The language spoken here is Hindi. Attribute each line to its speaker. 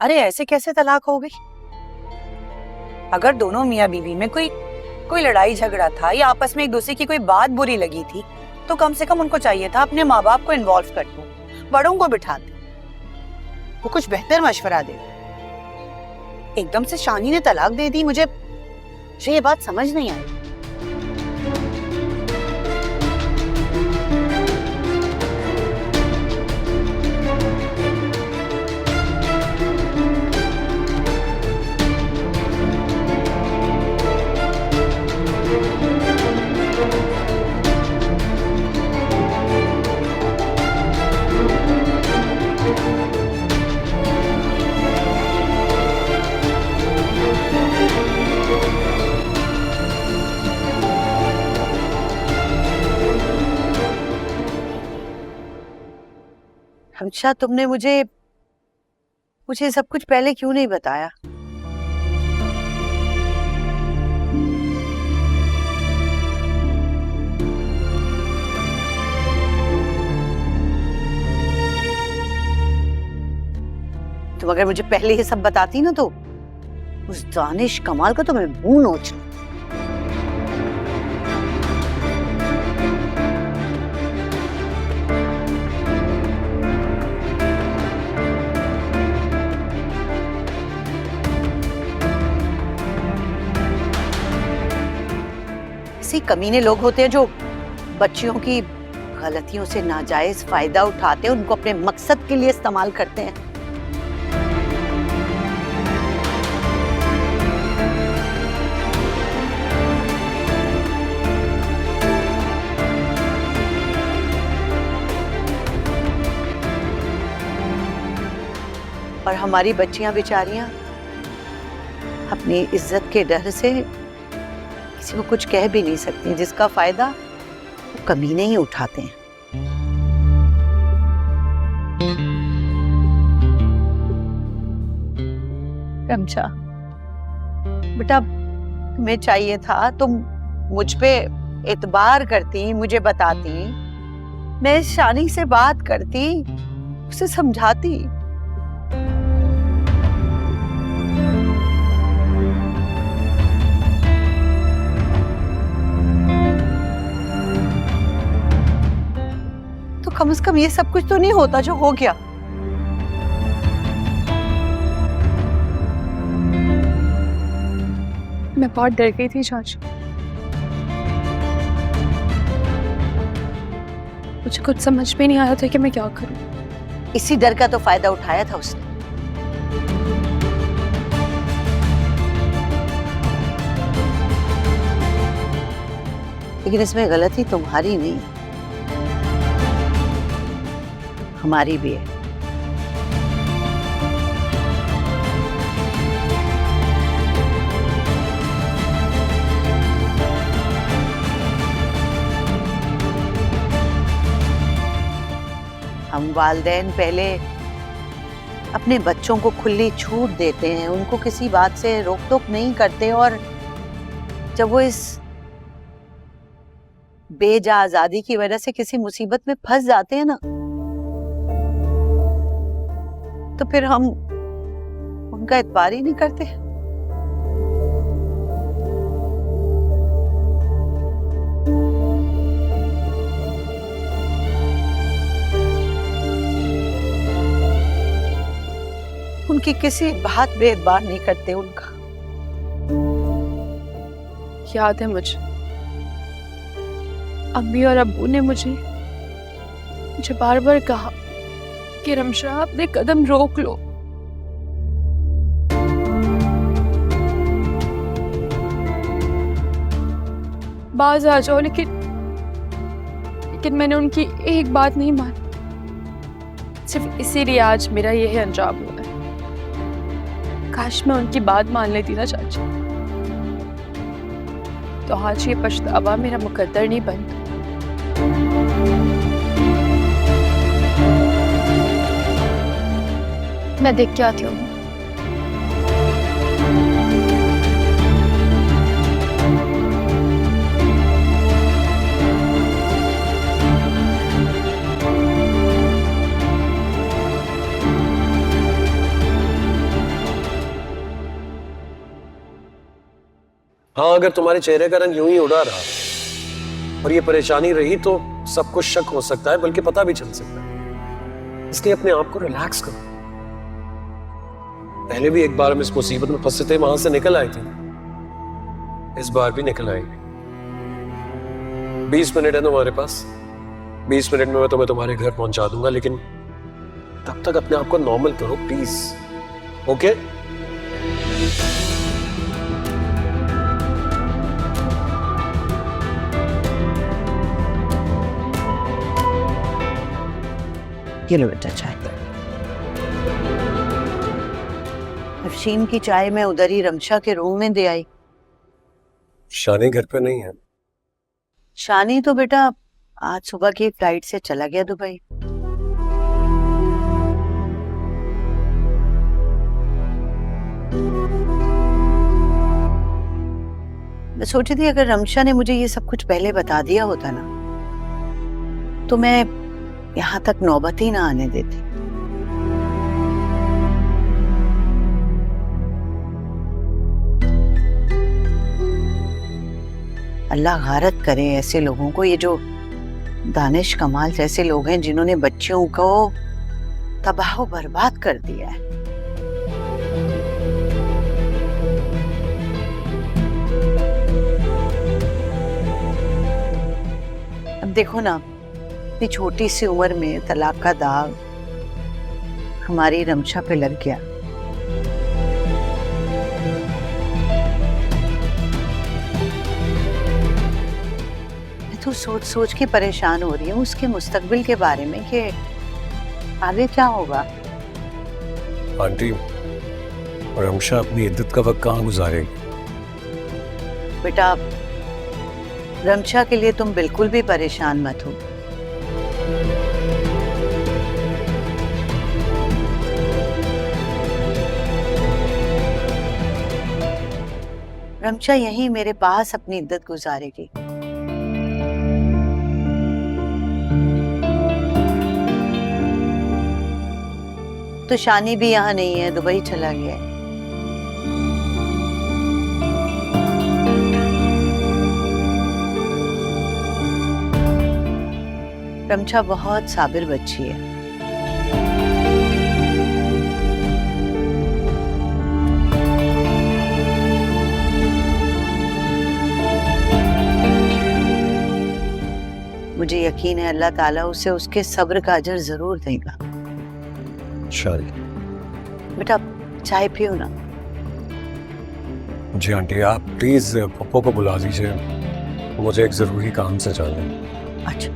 Speaker 1: अरे ऐसे कैसे तलाक हो गई? अगर दोनों मियाँ बीवी में कोई कोई लड़ाई झगड़ा था या आपस में एक दूसरे की कोई बात बुरी लगी थी तो कम से कम उनको चाहिए था अपने माँ बाप को इन्वॉल्व कर दो, बड़ों को बिठाते, वो कुछ बेहतर मशवरा दे। एकदम से शानी ने तलाक दे दी। मुझे ये बात समझ नहीं आई। अच्छा, तुमने मुझे मुझे सब कुछ पहले क्यों नहीं बताया? तुम अगर मुझे पहले ये सब बताती ना तो उस दानिश कमाल का तो मैं मुंह नोच लूं। ऐसे कमीने लोग होते हैं जो बच्चियों की गलतियों से नाजायज फायदा उठाते हैं, उनको अपने मकसद के लिए इस्तेमाल करते हैं। और हमारी बच्चियां बेचारियां अपनी इज्जत के डर से किसी को कुछ कह भी नहीं सकती, जिसका फायदा वो कमीने ही उठाते हैं। रमशा बेटा, तुम्हें चाहिए था तुम मुझ पे एतबार करती, मुझे बताती, मैं शानी से बात करती, उसे समझाती। तो कम से कम ये सब कुछ तो नहीं होता जो हो गया।
Speaker 2: मैं बहुत डर गई थी चाची, मुझे कुछ समझ में नहीं आया था कि मैं क्या करूं।
Speaker 1: इसी डर का तो फायदा उठाया था उसने। लेकिन इसमें गलती तुम्हारी नहीं, हमारी भी है। हम वालिदैन पहले अपने बच्चों को खुली छूट देते हैं, उनको किसी बात से रोक टोक नहीं करते, और जब वो इस बेजा आजादी की वजह से किसी मुसीबत में फंस जाते हैं ना, तो फिर हम उनका एतबार ही नहीं करते। उनकी किसी बात पे एतबार नहीं करते उनका।
Speaker 2: याद है मुझे, अम्मी और अब्बू ने मुझे बार बार कहा कि रमशा अपने कदम रोक लो। बाज आ जाओ, लेकिन मैंने उनकी एक बात नहीं मानी। सिर्फ इसीलिए आज मेरा यह अंजाम हुआ है। काश मैं उनकी बात मान लेती ना चाची, तो आज ये पछतावा मेरा मुकद्दर नहीं बनता। मैं देख के आती हूँ।
Speaker 3: माँ, अगर तुम्हारे चेहरे का रंग यूं ही उड़ा रहा और ये परेशानी रही तो सब कुछ शक हो सकता है, बल्कि पता भी चल सकता है। इसलिए अपने आप को रिलैक्स करो। पहले भी एक बार हम इस मुसीबत में फंसे थे, वहां से निकल आए थे। इस बार भी निकल आएंगे। 20 मिनट है तुम्हारे पास। 20 मिनट में मैं तुम्हें तुम्हारे घर पहुंचा दूंगा, लेकिन तब तक अपने आप को नॉर्मल करो प्लीज। ओके?
Speaker 1: ये लो बेटा चाय। अफशीन की चाय मैं उधर ही रमशा के रूम में दे आई।
Speaker 3: शानी घर पे नहीं है।
Speaker 1: शानी तो बेटा आज सुबह की फ्लाइट से चला गया दुबई। मैं सोची थी अगर रमशा ने मुझे ये सब कुछ पहले बता दिया होता ना, तो मैं यहां तक नौबत ही ना आने देती। अल्लाह गारत करे ऐसे लोगों को। ये जो दानिश कमाल जैसे लोग हैं जिन्होंने बच्चियों को तबाह व बर्बाद कर दिया है। अब देखो ना, इतनी छोटी सी उम्र में तलाक का दाग हमारी रमशा पे लग गया। मैं तो सोच सोच के परेशान हो रही हूँ उसके मुस्तकबिल के बारे में कि आगे क्या होगा।
Speaker 3: आंटी, रमशा अपनी इद्दत का वक्त कहाँ गुजारेगी?
Speaker 1: बेटा रमशा के लिए तुम बिल्कुल भी परेशान मत हो। रमशा यहीं मेरे पास अपनी इद्दत गुजारेगी। तो शानी भी यहाँ नहीं है, दुबई चला गया है। रमशा बहुत साबिर बच्ची है। मुझे यकीन है अल्लाह ताला उसे उसके सब्र का अजर जरूर देगा।
Speaker 3: शादी।
Speaker 1: बेटा चाय पियो ना।
Speaker 3: जी आंटी, आप प्लीज पप्पो को बुला दीजिए, मुझे एक जरूरी काम से जाना है।
Speaker 1: अच्छा।